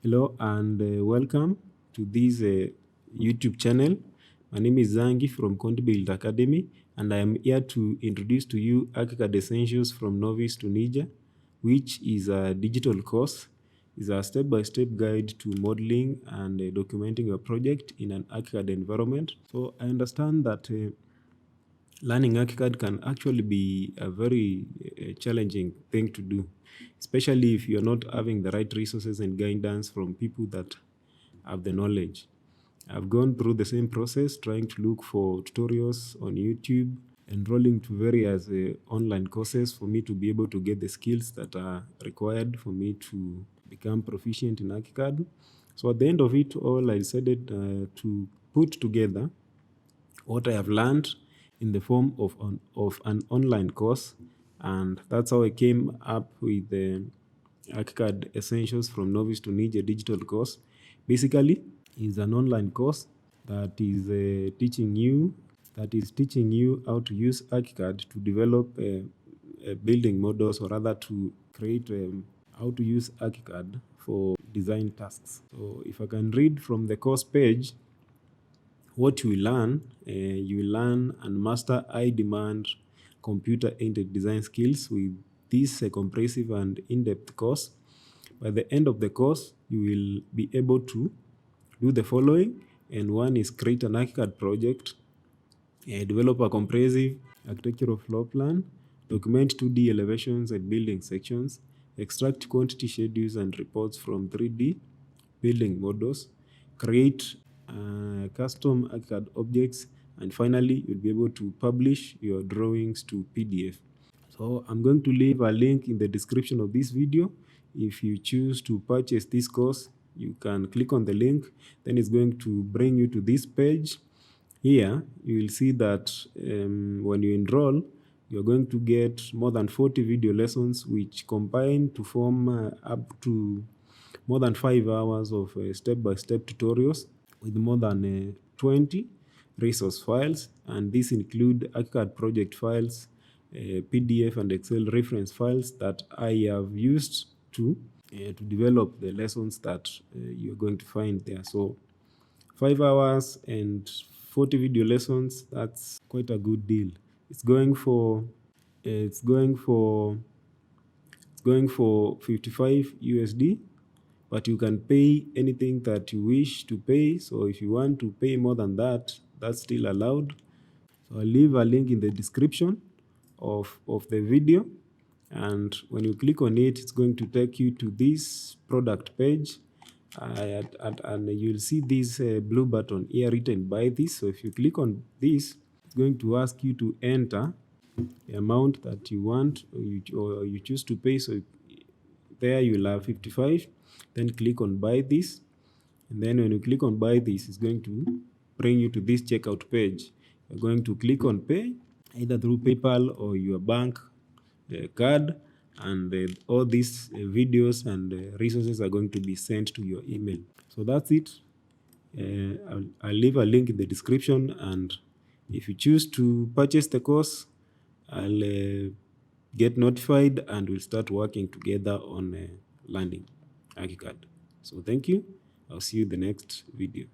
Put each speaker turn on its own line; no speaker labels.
Hello and welcome to this YouTube channel. My name is Zangi from QuantBuild Academy, and I am here to introduce to you ArchiCAD Essentials from Novice to Ninja, which is a digital course. It's a step-by-step guide to modeling and documenting your project in an ArchiCAD environment. So I understand that learning ArchiCAD can actually be a very challenging thing to do, especially if you're not having the right resources and guidance from people that have the knowledge. I've gone through the same process, trying to look for tutorials on YouTube, enrolling to various online courses for me to be able to get the skills that are required for me to become proficient in ArchiCAD. So at the end of it all, I decided to put together what I have learned in the form of an online course, and that's how I came up with the ArchiCAD Essentials from Novice to Ninja digital course. Basically, it's an online course that is teaching you how to use ArchiCAD to develop building models, or rather to create how to use ArchiCAD for design tasks. So if I can read from the course page, what you will learn and master high-demand computer-aided design skills with this comprehensive and in-depth course. By the end of the course, you will be able to do the following, and one is create an ArchiCAD project, develop a comprehensive architectural floor plan, document 2D elevations and building sections, extract quantity schedules and reports from 3D building models, create custom ArchiCAD objects, and finally, you'll be able to publish your drawings to PDF. So I'm going to leave a link in the description of this video. If you choose to purchase this course, you can click on the link. Then it's going to bring you to this page. Here, you will see that when you enroll, you're going to get more than 40 video lessons, which combine to form up to more than 5 hours of step-by-step tutorials with more than 20 resource files, and these include ArchiCAD project files, PDF and Excel reference files that I have used to develop the lessons that you're going to find there. So 5 hours and 40 video lessons, that's quite a good deal. It's going for 55 USD, but you can pay anything that you wish to pay. So if you want to pay more than that, that's still allowed. So I'll leave a link in the description of the video, and when you click on it, it's going to take you to this product page, and you'll see this blue button here written buy this. So if you click on this, it's going to ask you to enter the amount that you want or you choose to pay. So there you'll have 55. Then click on buy this, and then when you click on buy this, it's going to bring you to this checkout page. You're going to click on pay either through PayPal or your bank card, and all these videos and resources are going to be sent to your email. So that's it. I'll leave a link in the description, and if you choose to purchase the course, I'll get notified and we'll start working together on learning ArchiCAD. So thank you. I'll see you in the next video.